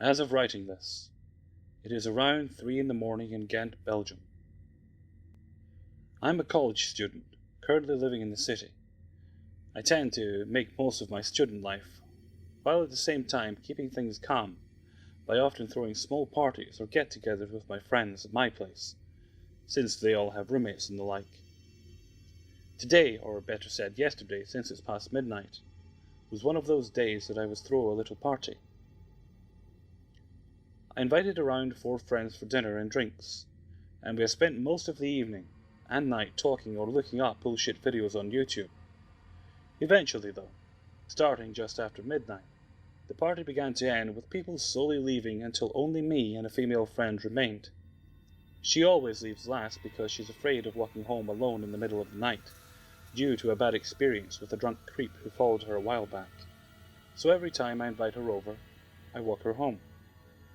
As of writing this, it is around 3 in the morning in Ghent, Belgium. I'm a college student, currently living in the city. I tend to make most of my student life, while at the same time keeping things calm by often throwing small parties or get-togethers with my friends at my place, since they all have roommates and the like. Today, or better said yesterday, since it's past midnight, was one of those days that I was throw a little party. I invited around 4 friends for dinner and drinks, and we have spent most of the evening and night talking or looking up bullshit videos on YouTube. Eventually though, starting just after midnight, the party began to end with people slowly leaving until only me and a female friend remained. She always leaves last because she's afraid of walking home alone in the middle of the night, due to a bad experience with a drunk creep who followed her a while back. So every time I invite her over, I walk her home.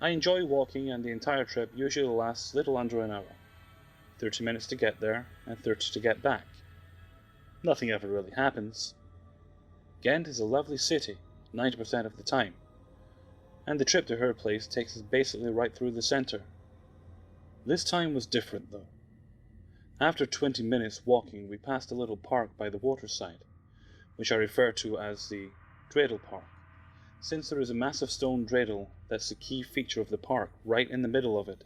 I enjoy walking, and the entire trip usually lasts little under an hour. 30 minutes to get there, and 30 to get back. Nothing ever really happens. Ghent is a lovely city, 90% of the time, and the trip to her place takes us basically right through the centre. This time was different though. After 20 minutes walking, we passed a little park by the waterside, which I refer to as the Dreidel Park, since there is a massive stone dreidel that's the key feature of the park right in the middle of it,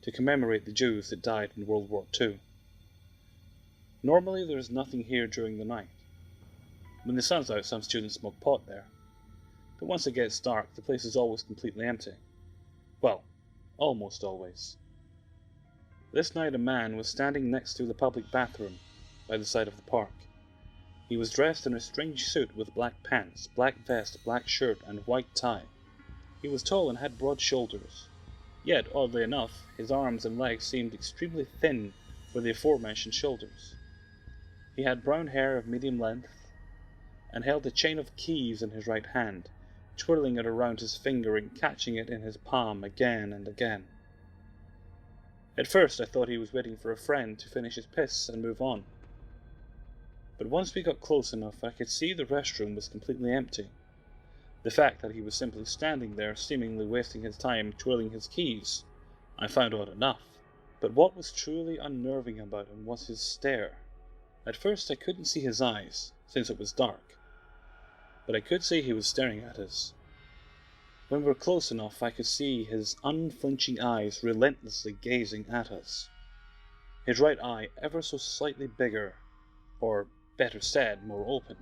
to commemorate the Jews that died in World War II. Normally there is nothing here during the night. When the sun's out, some students smoke pot there, but once it gets dark, the place is always completely empty. Well, almost always. This night a man was standing next to the public bathroom by the side of the park. He was dressed in a strange suit with black pants, black vest, black shirt, and white tie. He was tall and had broad shoulders, yet, oddly enough, his arms and legs seemed extremely thin for the aforementioned shoulders. He had brown hair of medium length, and held a chain of keys in his right hand, twirling it around his finger and catching it in his palm again and again. At first I thought he was waiting for a friend to finish his piss and move on. But once we got close enough, I could see the restroom was completely empty. The fact that he was simply standing there, seemingly wasting his time twirling his keys, I found odd enough. But what was truly unnerving about him was his stare. At first I couldn't see his eyes, since it was dark, but I could see he was staring at us. When we were close enough, I could see his unflinching eyes relentlessly gazing at us. His right eye ever so slightly bigger, or better said, more open,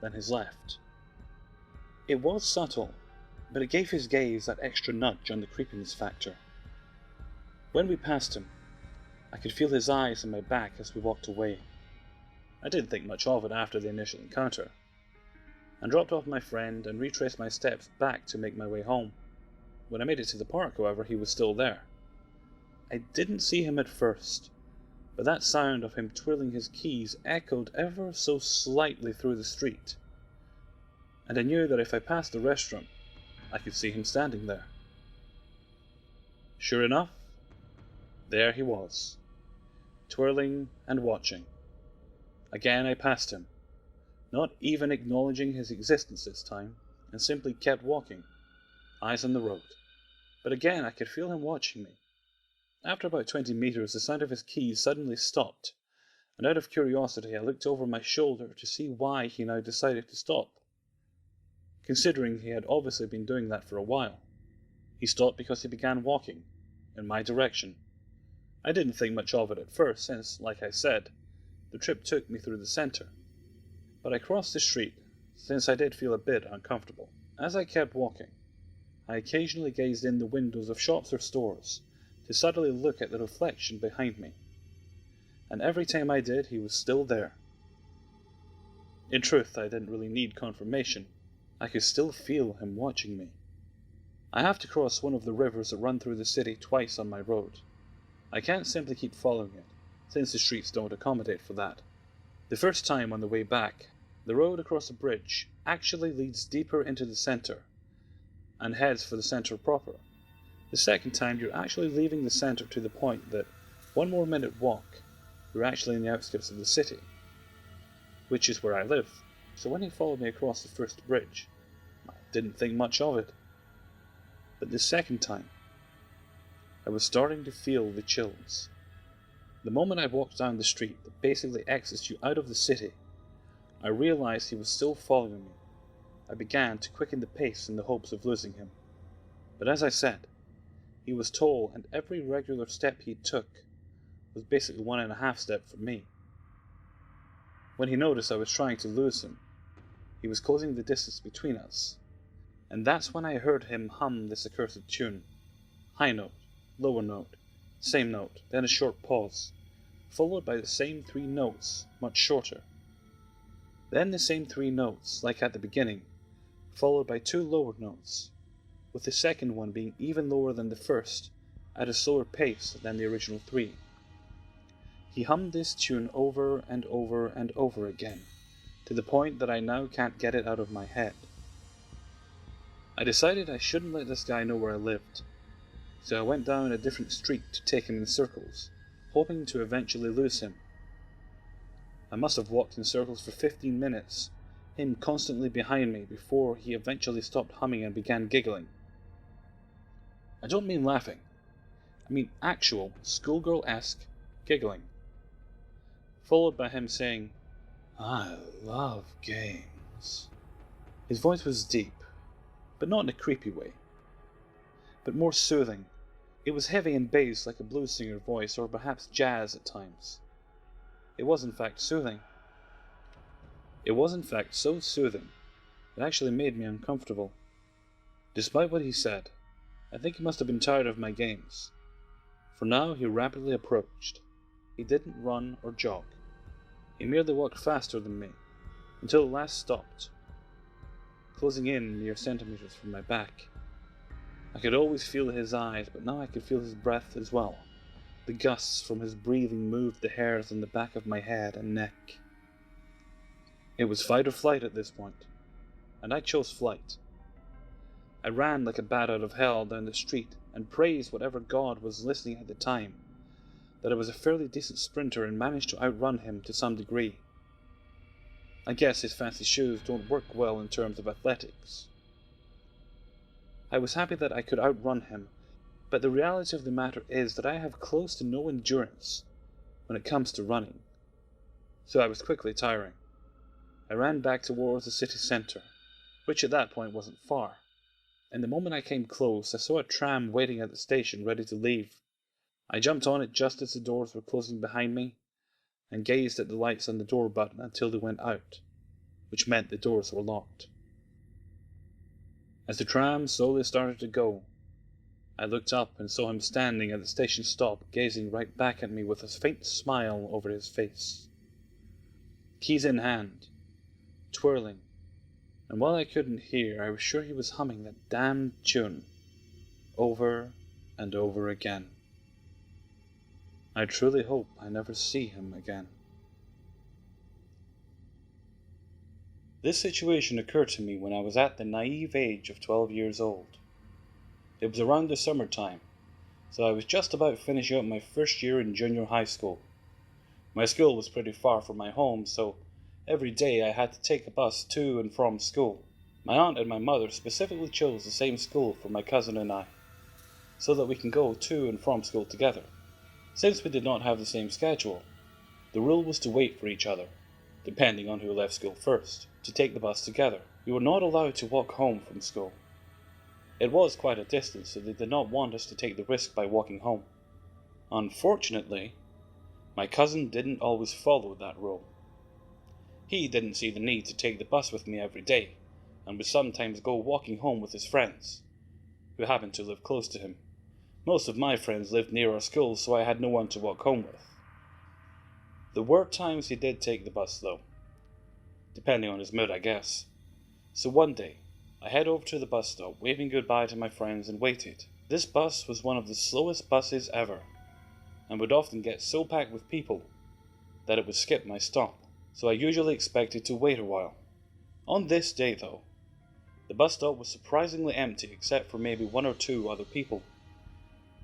than his left. It was subtle, but it gave his gaze that extra nudge on the creepiness factor. When we passed him, I could feel his eyes on my back as we walked away. I didn't think much of it after the initial encounter, and dropped off my friend and retraced my steps back to make my way home. When I made it to the park, however, he was still there. I didn't see him at first, but that sound of him twirling his keys echoed ever so slightly through the street, and I knew that if I passed the restaurant, I could see him standing there. Sure enough, there he was, twirling and watching. Again I passed him, not even acknowledging his existence this time, and simply kept walking, eyes on the road. But again I could feel him watching me. After about 20 meters, the sound of his keys suddenly stopped, and out of curiosity I looked over my shoulder to see why he now decided to stop, considering he had obviously been doing that for a while. He stopped because he began walking in my direction. I didn't think much of it at first, since, like I said, the trip took me through the centre. But I crossed the street, since I did feel a bit uncomfortable. As I kept walking, I occasionally gazed in the windows of shops or stores to subtly look at the reflection behind me. And every time I did, he was still there. In truth, I didn't really need confirmation. I could still feel him watching me. I have to cross one of the rivers that run through the city twice on my road. I can't simply keep following it, since the streets don't accommodate for that. The first time on the way back, the road across the bridge actually leads deeper into the centre, and heads for the centre proper. The second time, you're actually leaving the centre to the point that, 1 more minute walk, you're actually in the outskirts of the city, which is where I live. So when he followed me across the first bridge, I didn't think much of it. But the second time, I was starting to feel the chills. The moment I walked down the street that basically exits you out of the city, I realized he was still following me. I began to quicken the pace in the hopes of losing him. But as I said, he was tall, and every regular step he took was basically 1.5 steps from me. When he noticed I was trying to lose him, he was closing the distance between us, and that's when I heard him hum this accursed tune. High note, lower note, same note, then a short pause, followed by the same 3 notes, much shorter. Then the same 3 notes, like at the beginning, followed by 2 lower notes, with the second one being even lower than the first, at a slower pace than the original 3. He hummed this tune over and over and over again, to the point that I now can't get it out of my head. I decided I shouldn't let this guy know where I lived, so I went down a different street to take him in circles, hoping to eventually lose him. I must have walked in circles for 15 minutes, him constantly behind me, before he eventually stopped humming and began giggling. I don't mean laughing, I mean actual schoolgirl-esque giggling, followed by him saying, "I love games." His voice was deep, but not in a creepy way, but more soothing. It was heavy and bass like a blues singer voice, or perhaps jazz at times. It was in fact soothing. It was in fact so soothing, it actually made me uncomfortable. Despite what he said, I think he must have been tired of my games, for now he rapidly approached. He didn't run or jog. He merely walked faster than me, until at last stopped, closing in mere centimeters from my back. I could always feel his eyes, but now I could feel his breath as well. The gusts from his breathing moved the hairs on the back of my head and neck. It was fight or flight at this point, and I chose flight. I ran like a bat out of hell down the street and praised whatever god was listening at the time that I was a fairly decent sprinter and managed to outrun him to some degree. I guess his fancy shoes don't work well in terms of athletics. I was happy that I could outrun him, but the reality of the matter is that I have close to no endurance when it comes to running, so I was quickly tiring. I ran back towards the city centre, which at that point wasn't far, and the moment I came close I saw a tram waiting at the station ready to leave. I jumped on it just as the doors were closing behind me, and gazed at the lights on the door button until they went out, which meant the doors were locked. As the tram slowly started to go, I looked up and saw him standing at the station stop, gazing right back at me with a faint smile over his face. Keys in hand, twirling, and while I couldn't hear, I was sure he was humming that damned tune, over and over again. I truly hope I never see him again. This situation occurred to me when I was at the naive age of 12 years old. It was around the summertime, so I was just about finishing up my first year in junior high school. My school was pretty far from my home, so every day I had to take a bus to and from school. My aunt and my mother specifically chose the same school for my cousin and I, so that we can go to and from school together. Since we did not have the same schedule, the rule was to wait for each other, depending on who left school first, to take the bus together. We were not allowed to walk home from school. It was quite a distance, so they did not want us to take the risk by walking home. Unfortunately, my cousin didn't always follow that rule. He didn't see the need to take the bus with me every day, and would sometimes go walking home with his friends, who happened to live close to him. Most of my friends lived near our school, so I had no one to walk home with. There were times he did take the bus, though, depending on his mood, I guess. So one day, I head over to the bus stop, waving goodbye to my friends, and waited. This bus was one of the slowest buses ever, and would often get so packed with people that it would skip my stop, so I usually expected to wait a while. On this day, though, the bus stop was surprisingly empty except for maybe 1 or 2 other people.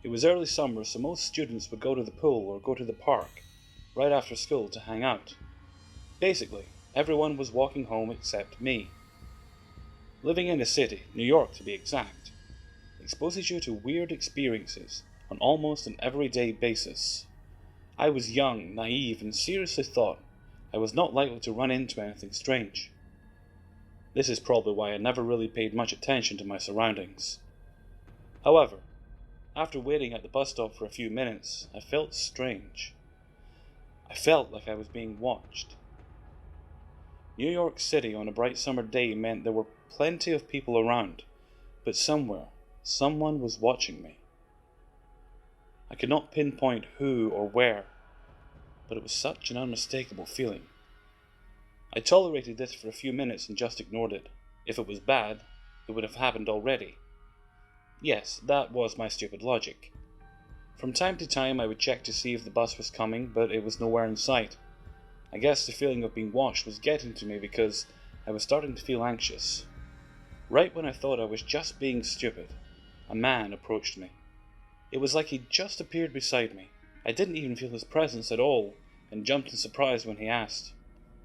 It was early summer, so most students would go to the pool or go to the park right after school to hang out. Basically, everyone was walking home except me. Living in a city, New York to be exact, exposes you to weird experiences on almost an everyday basis. I was young, naive, and seriously thought I was not likely to run into anything strange. This is probably why I never really paid much attention to my surroundings. However, after waiting at the bus stop for a few minutes, I felt strange. I felt like I was being watched. New York City on a bright summer day meant there were plenty of people around, but somewhere, someone was watching me. I could not pinpoint who or where, but it was such an unmistakable feeling. I tolerated this for a few minutes and just ignored it. If it was bad, it would have happened already. Yes, that was my stupid logic. From time to time I would check to see if the bus was coming, but it was nowhere in sight. I guess the feeling of being watched was getting to me because I was starting to feel anxious. Right when I thought I was just being stupid, a man approached me. It was like he'd just appeared beside me. I didn't even feel his presence at all, and jumped in surprise when he asked,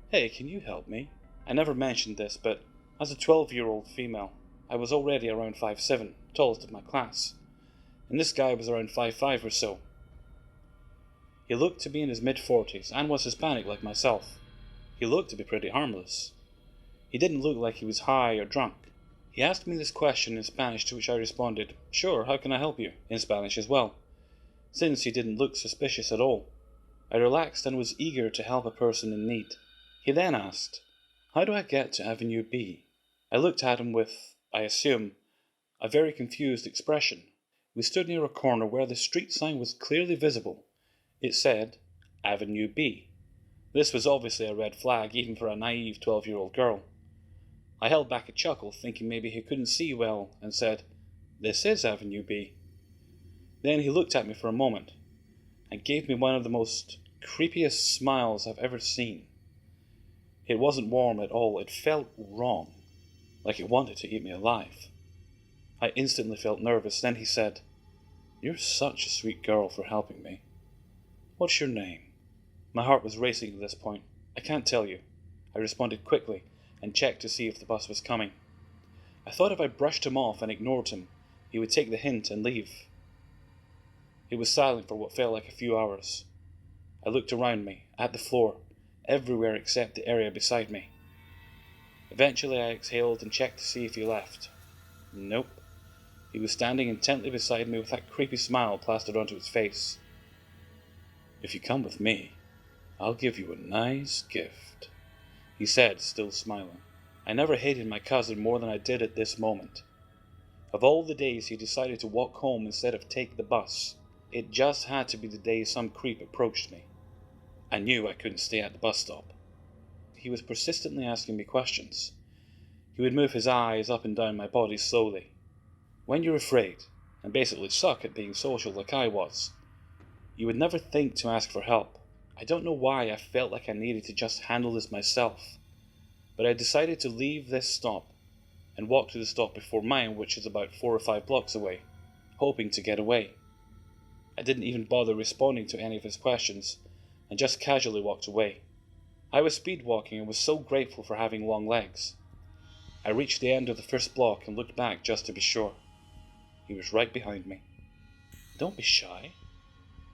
"Hey, can you help me?" I never mentioned this, but as a 12-year-old female, I was already around 5'7", tallest of my class, and this guy was around 5'5" or so. He looked to be in his mid-40s and was Hispanic like myself. He looked to be pretty harmless. He didn't look like he was high or drunk. He asked me this question in Spanish, to which I responded, "Sure, how can I help you?" in Spanish as well, since he didn't look suspicious at all. I relaxed and was eager to help a person in need. He then asked, "How do I get to Avenue B?" I looked at him with, I assume, a very confused expression. We stood near a corner where the street sign was clearly visible. It said, Avenue B. This was obviously a red flag, even for a naive 12-year-old girl. I held back a chuckle, thinking maybe he couldn't see well, and said, "This is Avenue B." Then he looked at me for a moment, and gave me one of the most creepiest smiles I've ever seen. It wasn't warm at all, it felt wrong, like it wanted to eat me alive. I instantly felt nervous. Then he said, "You're such a sweet girl for helping me. What's your name?" My heart was racing at this point. "I can't tell you." I responded quickly and checked to see if the bus was coming. I thought if I brushed him off and ignored him, he would take the hint and leave. He was silent for what felt like a few hours. I looked around me, at the floor, everywhere except the area beside me. Eventually I exhaled and checked to see if he left. Nope. He was standing intently beside me with that creepy smile plastered onto his face. "If you come with me, I'll give you a nice gift," he said, still smiling. I never hated my cousin more than I did at this moment. Of all the days he decided to walk home instead of take the bus, it just had to be the day some creep approached me. I knew I couldn't stay at the bus stop. He was persistently asking me questions. He would move his eyes up and down my body slowly. When you're afraid, and basically suck at being social like I was, you would never think to ask for help. I don't know why I felt like I needed to just handle this myself, but I decided to leave this stop and walk to the stop before mine, which is about 4 or 5 blocks away, hoping to get away. I didn't even bother responding to any of his questions, and just casually walked away. I was speed walking and was so grateful for having long legs. I reached the end of the first block and looked back just to be sure. He was right behind me. "Don't be shy.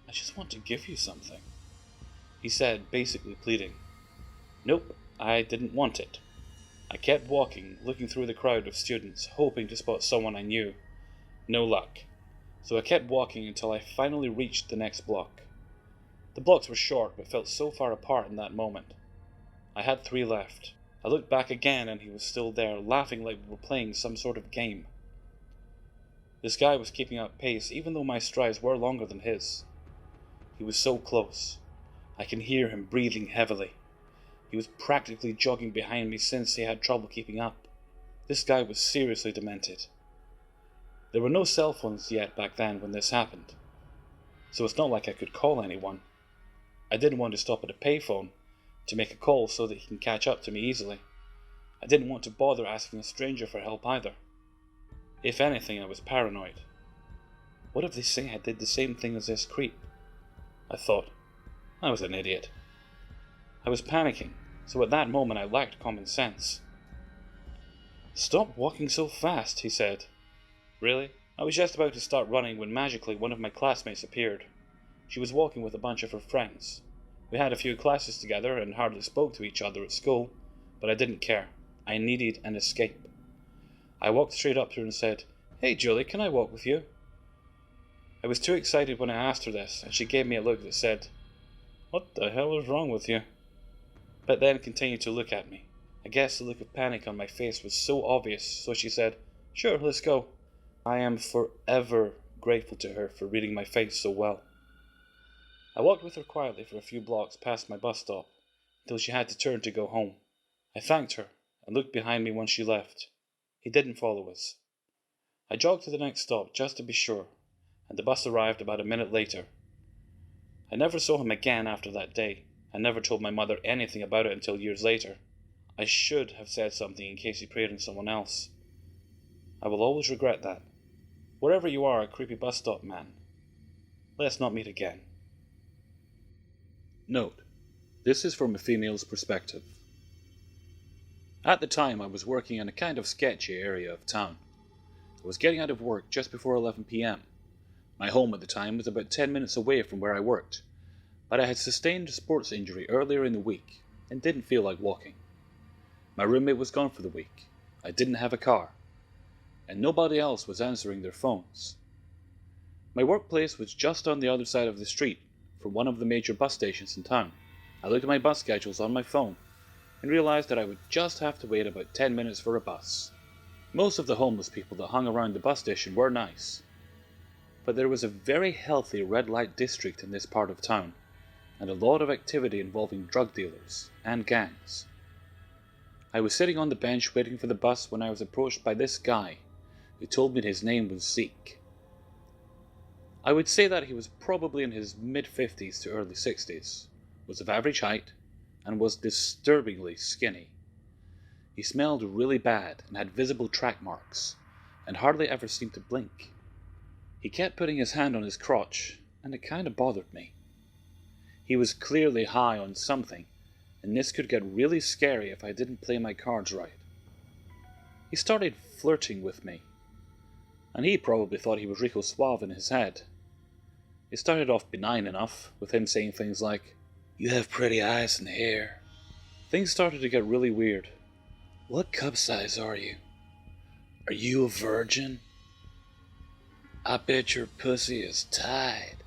I just want to give you something," he said, basically pleading. Nope, I didn't want it. I kept walking, looking through the crowd of students, hoping to spot someone I knew. No luck. So I kept walking until I finally reached the next block. The blocks were short, but felt so far apart in that moment. I had 3 left. I looked back again and he was still there, laughing like we were playing some sort of game. This guy was keeping up pace, even though my strides were longer than his. He was so close. I can hear him breathing heavily. He was practically jogging behind me since he had trouble keeping up. This guy was seriously demented. There were no cell phones yet back then when this happened, so it's not like I could call anyone. I didn't want to stop at a payphone to make a call so that he can catch up to me easily. I didn't want to bother asking a stranger for help either. If anything, I was paranoid. What if they say I did the same thing as this creep? I thought. I was an idiot. I was panicking, so at that moment I lacked common sense. "Stop walking so fast," he said. "Really? I was just about to start running when magically one of my classmates appeared. She was walking with a bunch of her friends. We had a few classes together and hardly spoke to each other at school, but I didn't care. I needed an escape. I walked straight up to her and said, "Hey Julie, can I walk with you?" I was too excited when I asked her this, and she gave me a look that said, "What the hell is wrong with you?" But then continued to look at me. I guess the look of panic on my face was so obvious, so she said, "Sure, let's go." I am forever grateful to her for reading my face so well. I walked with her quietly for a few blocks past my bus stop, until she had to turn to go home. I thanked her, and looked behind me when she left. He didn't follow us. I jogged to the next stop just to be sure, and the bus arrived about a minute later. I never saw him again after that day. I never told my mother anything about it until years later. I should have said something in case he preyed on someone else. I will always regret that. Wherever you are, a creepy bus stop man, let's not meet again. Note: this is from a female's perspective. At the time, I was working in a kind of sketchy area of town. I was getting out of work just before 11 p.m. My home at the time was about 10 minutes away from where I worked, but I had sustained a sports injury earlier in the week and didn't feel like walking. My roommate was gone for the week. I didn't have a car, and nobody else was answering their phones. My workplace was just on the other side of the street from one of the major bus stations in town. I looked at my bus schedules on my phone and realized that I would just have to wait about 10 minutes for a bus. Most of the homeless people that hung around the bus station were nice, but there was a very healthy red light district in this part of town, and a lot of activity involving drug dealers and gangs. I was sitting on the bench waiting for the bus when I was approached by this guy, who told me his name was Zeke. I would say that he was probably in his mid-50s to early 60s, was of average height, and was disturbingly skinny. He smelled really bad and had visible track marks, and hardly ever seemed to blink. He kept putting his hand on his crotch, and it kind of bothered me. He was clearly high on something, and this could get really scary if I didn't play my cards right. He started flirting with me, and he probably thought he was Rico Suave in his head. It started off benign enough, with him saying things like, "You have pretty eyes and hair." Things started to get really weird. "What cup size are you? Are you a virgin? I bet your pussy is tight.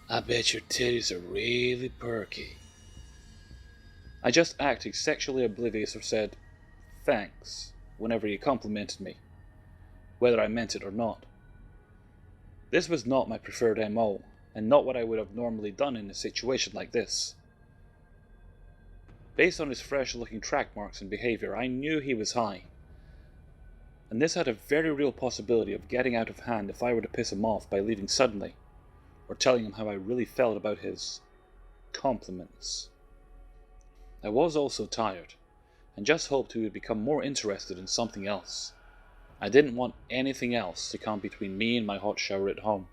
I bet your titties are really perky." I just acted sexually oblivious or said, "Thanks," whenever he complimented me, whether I meant it or not. This was not my preferred MO, and not what I would have normally done in a situation like this. Based on his fresh-looking track marks and behavior, I knew he was high, and this had a very real possibility of getting out of hand if I were to piss him off by leaving suddenly, or telling him how I really felt about his compliments. I was also tired, and just hoped he would become more interested in something else. I didn't want anything else to come between me and my hot shower at home.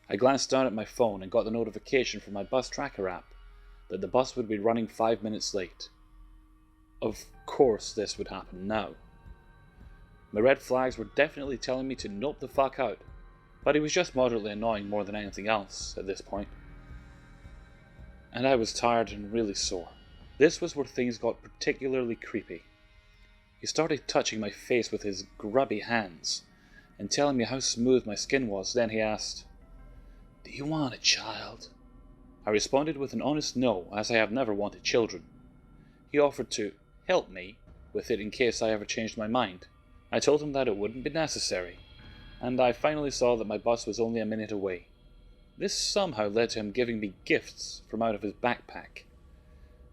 I glanced down at my phone and got the notification from my bus tracker app that the bus would be running 5 minutes late. Of course this would happen now. My red flags were definitely telling me to nope the fuck out, but he was just moderately annoying more than anything else at this point. And I was tired and really sore. This was where things got particularly creepy. He started touching my face with his grubby hands and telling me how smooth my skin was. Then he asked, "Do you want a child?" I responded with an honest no, as I have never wanted children. He offered to help me with it in case I ever changed my mind. I told him that it wouldn't be necessary, and I finally saw that my bus was only a minute away. This somehow led to him giving me gifts from out of his backpack.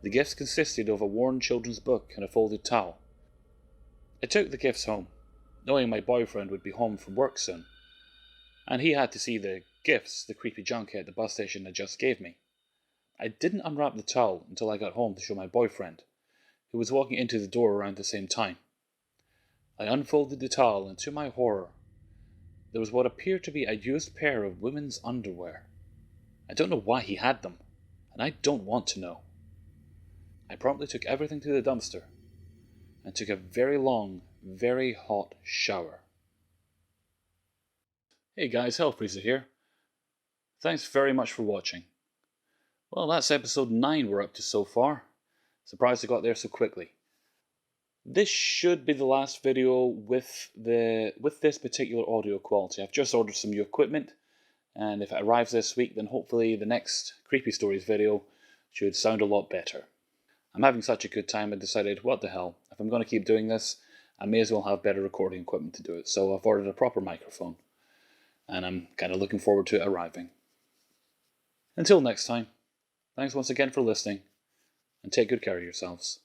The gifts consisted of a worn children's book and a folded towel. I took the gifts home, knowing my boyfriend would be home from work soon, and he had to see the gifts the creepy junkie at the bus station had just gave me. I didn't unwrap the towel until I got home to show my boyfriend, who was walking into the door around the same time. I unfolded the towel, and to my horror, there was what appeared to be a used pair of women's underwear. I don't know why he had them, and I don't want to know. I promptly took everything to the dumpster, and took a very long, very hot shower. Hey guys, Hellfreezer here. Thanks very much for watching. Well, that's episode 9 we're up to so far. Surprised I got there so quickly. This should be the last video with this particular audio quality. I've just ordered some new equipment, and if it arrives this week, then hopefully the next Creepy Stories video should sound a lot better. I'm having such a good time I decided, what the hell, if I'm going to keep doing this, I may as well have better recording equipment to do it. So I've ordered a proper microphone, and I'm kind of looking forward to it arriving. Until next time, thanks once again for listening, and take good care of yourselves.